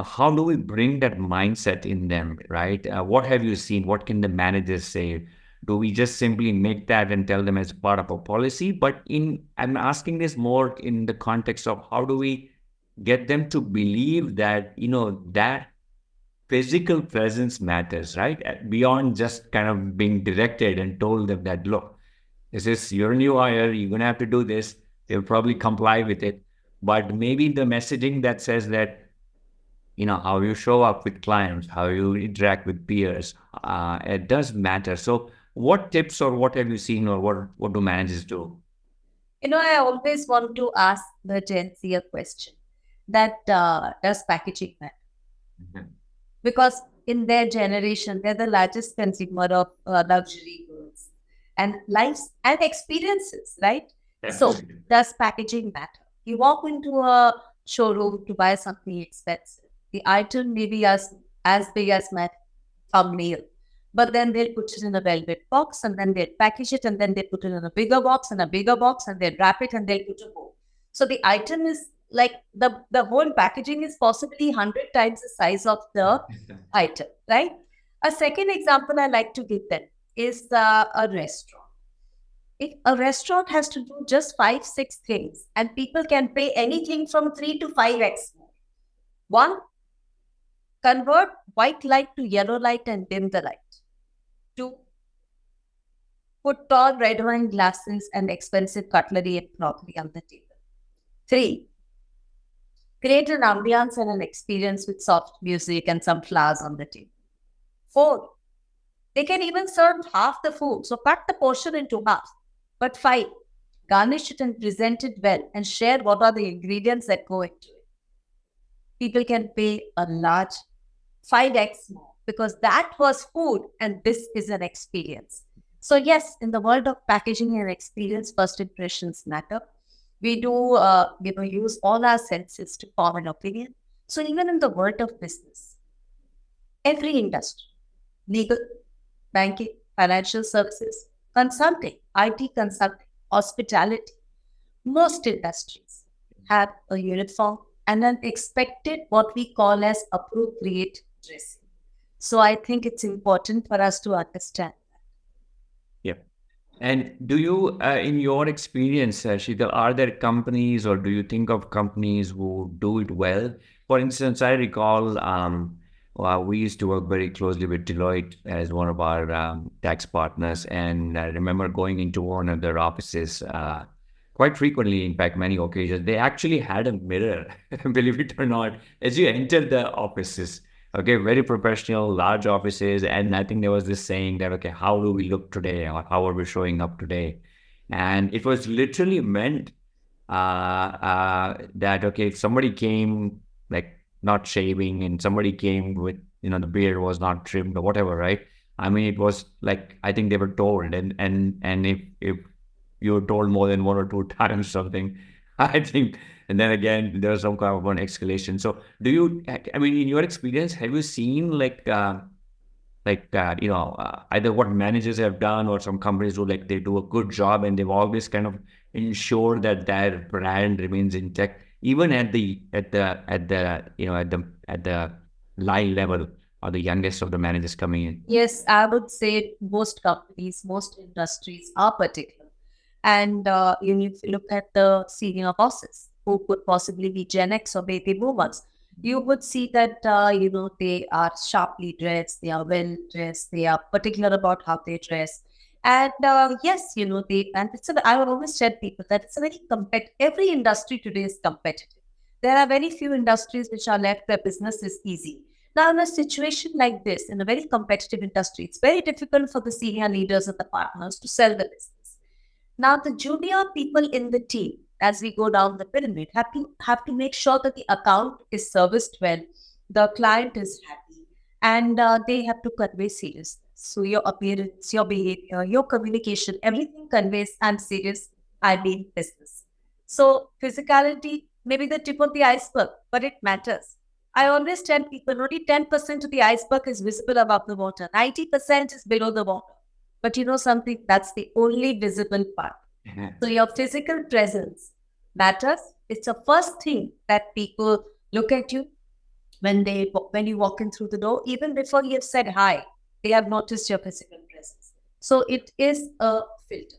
how do we bring that mindset in them, right? What have you seen? What can the managers say? Do we just simply make that and tell them as part of a policy? I'm asking this more in the context of how do we get them to believe that, that physical presence matters, right? Beyond just kind of being directed and told them that, look, you're a new hire, you're going to have to do this. They'll probably comply with it. But maybe the messaging that says that, how you show up with clients, how you interact with peers, it does matter. So what tips or what have you seen or what do managers do? I always want to ask the Gen Z a question that does packaging matter? Mhm. Because in their generation, they're the largest consumer of luxury goods and lives and experiences, right? So, Definitely. does packaging matter? You walk into a showroom to buy something expensive. The item may be as big as my thumbnail, but then they'll put it in a velvet box and then they'll package it and then they put it in a bigger box and a bigger box and they'll wrap it and they'll put a bow. So the item is like the whole packaging is possibly 100 times the size of the item, right? A second example I like to give them is a restaurant. If a restaurant has to do just five, six things, and people can pay anything from 3 to 5x more. One, convert white light to yellow light and dim the light. Two, put tall red wine glasses and expensive cutlery and crockery on the table. Three, create an ambiance and an experience with soft music and some flowers on the table. Four, they can even serve half the food, so cut the portion into half. But five, garnish it and present it well and share what are the ingredients that go into it. People can pay a large 5x more because that was food and this is an experience. So, yes, in the world of packaging and experience, first impressions matter. We do, use all our senses to form an opinion. So, even in the world of business, every industry, legal, banking, financial services, consulting, IT consulting, hospitality, most industries have a uniform and an expected what we call as appropriate dressing. So I think it's important for us to understand. Yeah. And do you, in your experience, Sheetal, are there companies or do you think of companies who do it well? For instance, I recall we used to work very closely with Deloitte as one of our tax partners. And I remember going into one of their offices quite frequently, in fact, many occasions. They actually had a mirror, believe it or not, as you enter the offices. Okay, very professional, large offices. And I think there was this saying that, okay, how do we look today? Or how are we showing up today? And it was literally meant that, okay, if somebody came like not shaving and somebody came with, the beard was not trimmed or whatever, right? I mean, it was like, I think they were told. And if you were told more than one or two times something, I think, and then again, there's some kind of an escalation. So do you, I mean, in your experience, have you seen either what managers have done or some companies who they do a good job and they've always kind of ensure that their brand remains intact, even at the line level or the youngest of the managers coming in? Yes, I would say most companies, most industries are particular. And if you look at the senior bosses who could possibly be Gen X or baby boomers, you would see that, they are sharply dressed, they are well dressed, they are particular about how they dress. And yes, and I would always tell people that it's a very every industry today is competitive. There are very few industries which are left where business is easy. Now, in a situation like this, in a very competitive industry, it's very difficult for the senior leaders and the partners to sell the business. Now, the junior people in the team, as we go down the pyramid, have to make sure that the account is serviced well, the client is happy, and they have to convey seriousness. So your appearance, your behavior, your communication, everything conveys I'm serious, I mean business. So physicality may be the tip of the iceberg, but it matters. I always tell people only 10% of the iceberg is visible above the water, 90% is below the water. But you know something? That's the only visible part. So your physical presence matters. It's the first thing that people look at you. when you walk in through the door, even before you have said hi, they have noticed your physical presence. So it is a filter.